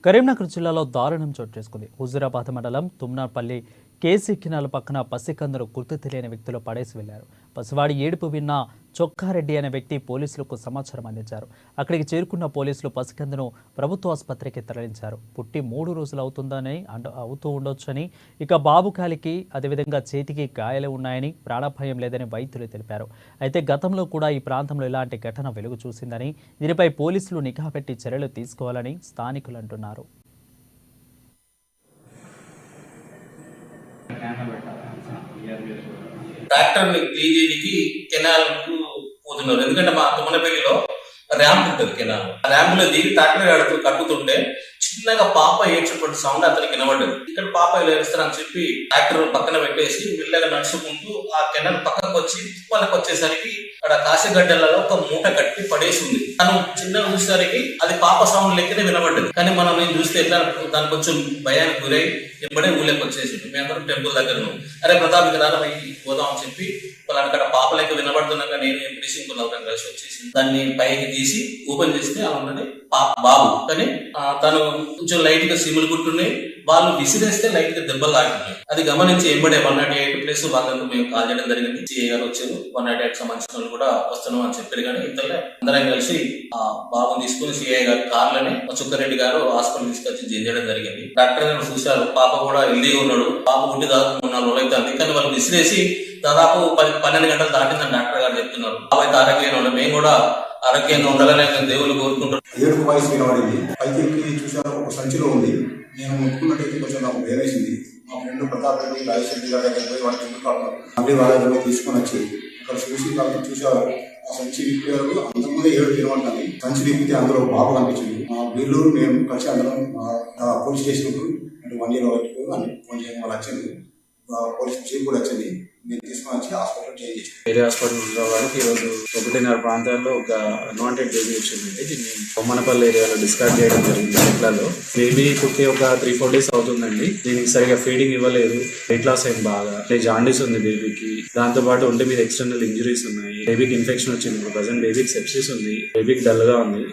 కరీంనగర్ జిల్లాలో దారుణం చోటు చేసుకుంది. హుజూరాబాద్ మండలం తుమ్నాపల్లి కేసీ కినాల పక్కన పసికందును గుర్తు తెలియని వ్యక్తులు పడేసి వెళ్లారు. పసివాడి ఏడుపు విన్న చొక్కారెడ్డి అనే వ్యక్తి పోలీసులకు సమాచారం అందించారు. అక్కడికి చేరుకున్న పోలీసులు పసికందును ప్రభుత్వ ఆసుపత్రికి తరలించారు. పుట్టి 3 రోజులు అవుతూ ఉండొచ్చని, ఇక బాబు కాలికి అదేవిధంగా చేతికి గాయాలు ఉన్నాయని, ప్రాణభయం లేదని వైద్యులు తెలిపారు. అయితే గతంలో కూడా ఈ ప్రాంతంలో ఇలాంటి ఘటన వెలుగు చూసిందని, దీనిపై పోలీసులు నిఘా పెట్టి చర్యలు తీసుకోవాలని స్థానికులు అంటున్నారు. ట్రాక్టర్ ని క్లీన్ చేయడానికి కెనాల్ కు పోతున్నారు. ఎందుకంటే మా తుమ్మనపల్లిలో ర్యాంప్ ఉంటుంది. కెనాల్ ర్యాంప్ లో దిగి ట్రాక్టర్ కట్టుతుంటే చిన్నగా పాప ఏడ్చేటువంటి సౌండ్ అతనికి వినబడ్డది. ఇక్కడ పాప ఇలా ఏడుస్తారని చెప్పి ట్రాక్టర్ పక్కన పెట్టేసి మెల్లగా నడుచుకుంటూ ఆ కెనాల్ పక్కకు వచ్చి వాళ్ళకి వచ్చేసరికి అక్కడ కాశీగడ్డలలో ఒక మూట కట్టి పడేసి ఉంది. తను చిన్నగా చూసేసరికి అది పాప సౌండ్ లెక్కనే వినబడ్డది. కానీ మనం నేను చూస్తే ఎట్లా దానికి కొంచెం భయానికి గురై ఎప్పుడే ఊళ్ళకి వచ్చేసి మేమందరం టెంపుల్ దగ్గర అరే ప్రతాప్ ఇక్కడ పోదాం అని చెప్పి వాళ్ళు అక్కడ పాప లెక్క వినబడుతున్నాక నేను ఎంపీడీసీ కలిసి వచ్చేసి దాన్ని పైకి తీసి ఓపెన్ చేస్తే అలా ఉన్నది బాబు. కానీ తను కొంచెం లైట్ గా సిమ్లు గుట్టున్నాయి. వాళ్ళు విసిరేస్తే లైట్ గా దెబ్బలు తాకుతున్నాయి. అది గమనించి ఎంబడే 108 ప్లేస్ వాళ్ళకు మేము కాల్ చేయడం జరిగింది. సిఐ గారు వచ్చారు. 108 సంబంధించిన వాళ్ళు కూడా వస్తున్నాం అని చెప్పారు. కానీ ఇతరులే అందరం కలిసి ఆ బాబుని తీసుకుని సిఐ గారు కార్లని చుక్కారెడ్డి గారు హాస్పిటల్ తీసుకొచ్చి చేయడం జరిగింది. డాక్టర్ గారు చూశారు. పాప కూడా హెల్దీగా ఉన్నాడు. పాప ఉండి దాదాపు 3-4 రోజులు అవుతుంది. కానీ వాళ్ళు విసిరేసి దాదాపు 10-12 గంటలు దాటిందని డాక్టర్ గారు చెప్తున్నారు. బాబు అయితే ఆరోగ్యంగా ఉన్నాడు. మేము కూడా ఆరోగ్యంగా ఉండాలని దేవుళ్ళు కోరుకుంటున్నాం. 7 వయసు వినబడింది. పైకి చూసారు ఒక సంచిలో ఉంది. నేను ముట్టుకున్నట్టయితే కొంచెం నాకు భయం వేసింది. మా ఫ్రెండ్ ప్రతాప్ రెడ్డి రాజేష్ రెడ్డి గారి దగ్గర పోయి వాళ్ళకి మళ్ళీ వాళ్ళ దగ్గర తీసుకొని వచ్చి అక్కడ చూసి వాళ్ళకి చూసేవారు. ఆ సంచి విప్పారు. అంతకుముందే 7 వినబడుతుంది. సంచి విప్పితే అందులో బాబు కనిపించింది. వీళ్ళు మేము కలిసి అందరం పోలీస్ స్టేషన్కు 1 year వరకు అని ఫోన్ చేయడం వల్ల వచ్చింది. పోలీస్ జీప్ కూడా వచ్చింది. మీరు తీసుకొని వచ్చి హాస్పిటల్ చేంజ్ చేసి ఏరియా హాస్పిటల్ వాళ్ళకి ఈరోజు 1:30 ప్రాంతాల్లో ఒక అన్వాంటెడ్ బేబీ వచ్చిందండి. దీన్ని బొమ్మనపల్లి ఏరియాలో డిస్కార్డ్ చేయడం జరిగింది. చెట్లలో బేబీ పుట్టి ఒక 3-4 days అవుతుందండి. దీనికి సరిగా ఫీడింగ్ ఇవ్వలేదు. వెయిట్ లాస్ అయింది బాగా. జాండీస్ ఉంది బేబీకి. దాంతో పాటు ఒంటి మీద ఎక్స్టర్నల్ ఇంజరీస్ ఉన్నాయి. బేబీకి ఇన్ఫెక్షన్ వచ్చింది. ప్రజెంట్ బేబీకి సెప్సిస్ ఉంది. బేబీకి డల్ గా ఉంది.